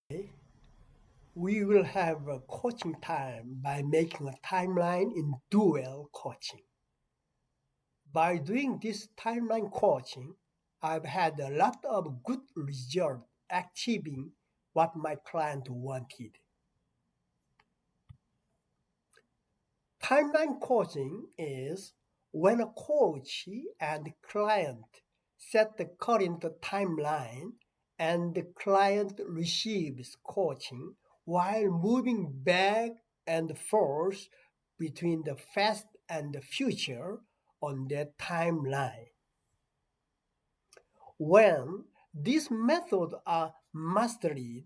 We will have a coaching time by making a timeline in dual coaching. By doing this timeline coaching, I've had a lot of good results achieving what my client wanted. Timeline coaching is when a coach and client set the current timeline and the client receives coaching while moving back and forth between the past and the future on that timeline. When these methods are mastered,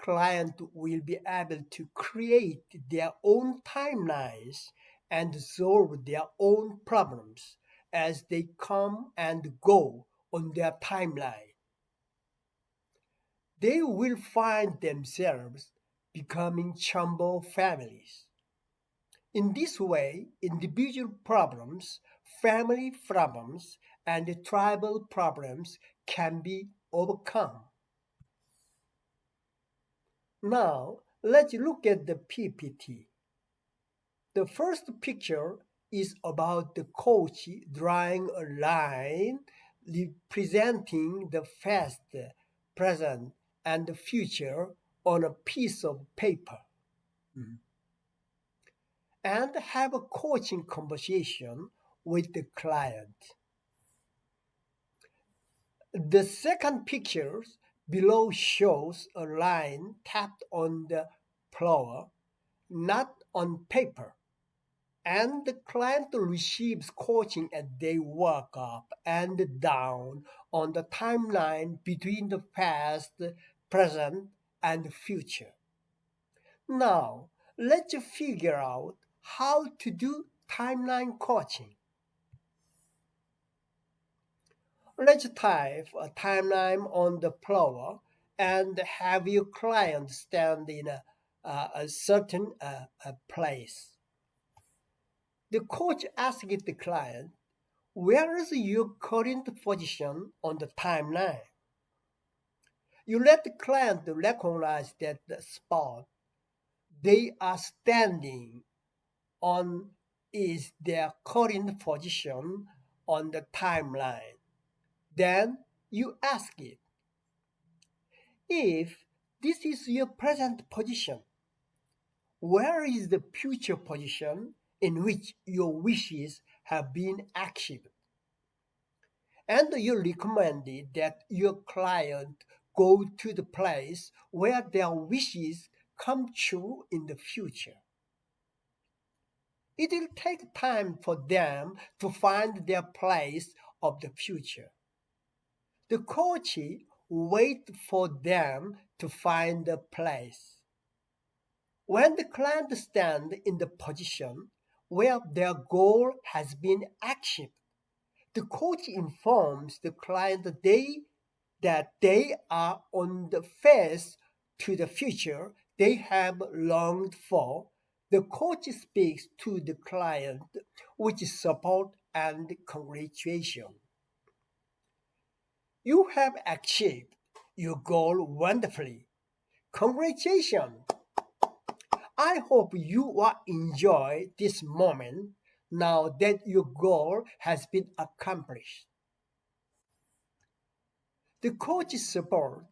client will be able to create their own timelines and solve their own problems as they come and go on their timeline. They will find themselves becoming jumbo families. In this way, individual problems, family problems, and tribal problems can be overcome. Now, let's look at the PPT. The first picture is about the coach drawing a line representing the past, present, and the future on a piece of paper. And have a coaching conversation with the client. The second picture below shows a line tapped on the floor, not on paper. And the client receives coaching as they walk up and down on the timeline between the past, present, and future. Now, let's figure out how to do timeline coaching. Let's type a timeline on the floor and have your client stand in a certain place. The coach asks the client, where is your current position on the timeline? You let the client recognize that the spot they are standing on is their current position on the timeline. Then you ask it, if this is your present position, where is the future position in which your wishes have been achieved? And you recommended that your client go to the place where their wishes come true in the future. It will take time for them to find their place of the future. The coach wait for them to find the place. When the client stands in the position where their goal has been achieved, the coach informs the client that they are on the face to the future they have longed for. The coach speaks to the client with support and congratulation. You have achieved your goal wonderfully. Congratulations! I hope you will enjoy this moment now that your goal has been accomplished. The coach supports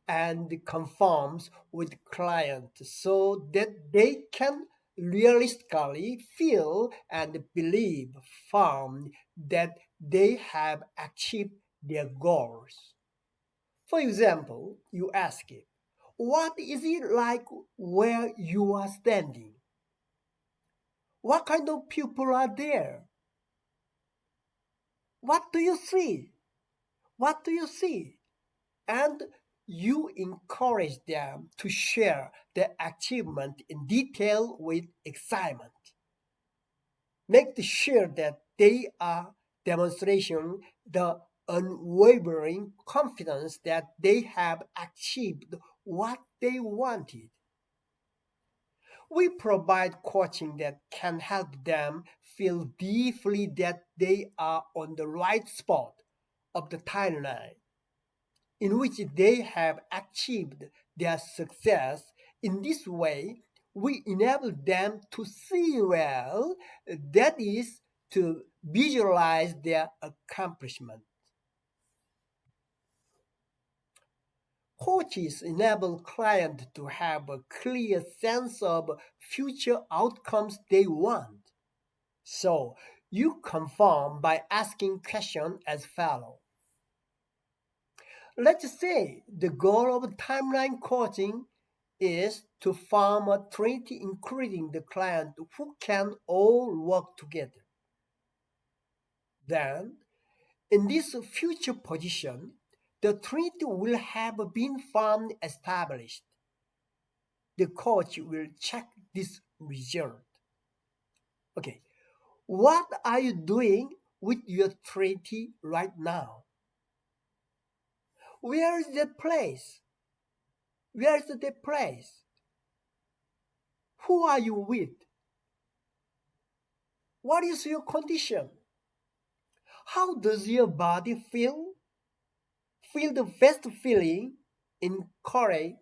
and confirms with clients so that they can realistically feel and believe firm that they have achieved their goals. For example, you ask it, what is it like where you are standing? What kind of people are there? What do you see? What do you see? And you encourage them to share their achievement in detail with excitement. Make sure that they are demonstrating the unwavering confidence that they have achieved what they wanted. We provide coaching that can help them feel deeply that they are on the right spot of the timeline. in which they have achieved their success. In this way, we enable them to see well, that is, to visualize their accomplishment. Coaches enable clients to have a clear sense of future outcomes they want. So, you confirm by asking questions as follows. Let's say the goal of timeline coaching is to form a treaty including the client who can all work together. Then, in this future position, the treaty will have been formed established. The coach will check this result. Okay, what are you doing with your treaty right now? Where is the place? Where is the place? Who are you with? What is your condition? How does your body feel? Feel the best feeling in courage,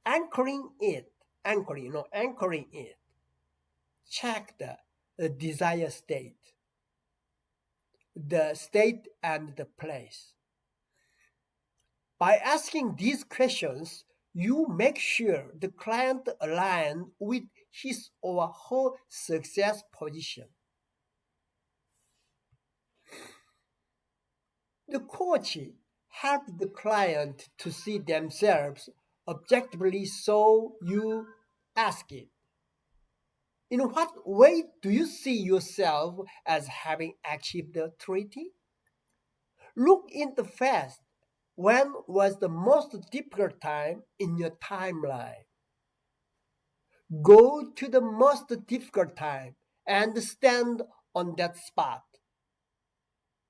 anchoring it. Anchoring it. Check the desired state, the state and the place. By asking these questions, you make sure the client aligns with his or her success position. The coach helps the client to see themselves objectively, so you ask it. In what way do you see yourself as having achieved the treaty? Look in the past. When was the most difficult time in your timeline? Go to the most difficult time and stand on that spot.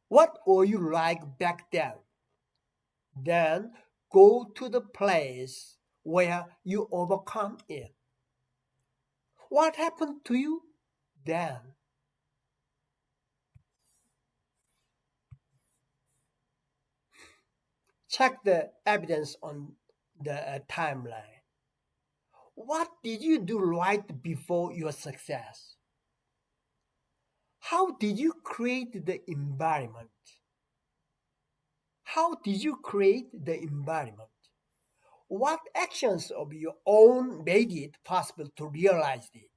What were you like back then? Then go to the place where you overcome it. What happened to you then? Check the evidence on the timeline. What did you do right before your success? How did you create the environment? How did you create the environment? What actions of your own made it possible to realize it?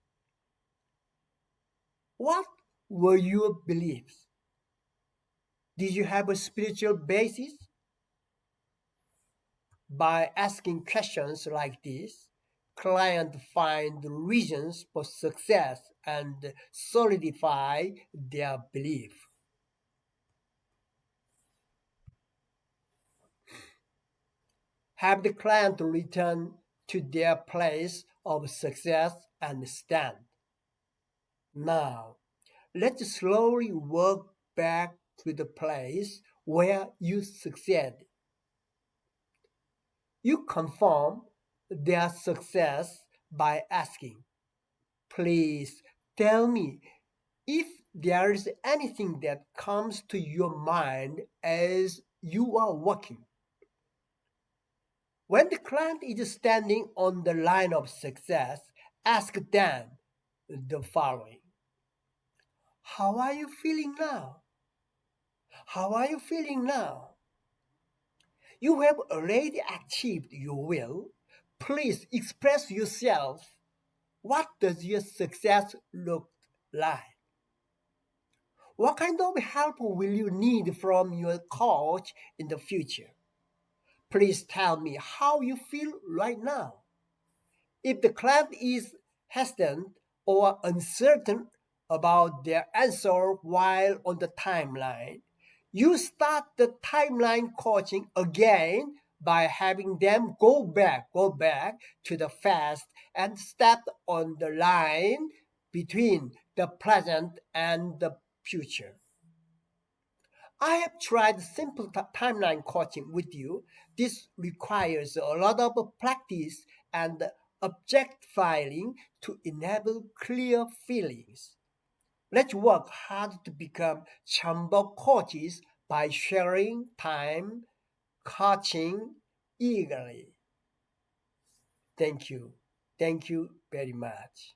What were your beliefs? Did you have a spiritual basis? By asking questions like this, clients find reasons for success and solidify their belief. Have the client return to their place of success and stand. Now, let's slowly work back to the place where you succeed. You confirm their success by asking, please tell me if there is anything that comes to your mind as you are working. When the client is standing on the line of success, ask them the following. How are you feeling now? How are you feeling now? You have already achieved your will. Please express yourself. What does your success look like? What kind of help will you need from your coach in the future? Please tell me how you feel right now. If the client is hesitant or uncertain about their answer while on the timeline, you start the timeline coaching again by having them go back to the past and step on the line between the present and the future. I have tried simple timeline coaching with you. This requires a lot of practice and object filing to enable clear feelings. Let's work hard to become chamber coaches by sharing time, catching eagerly. Thank you. Thank you very much.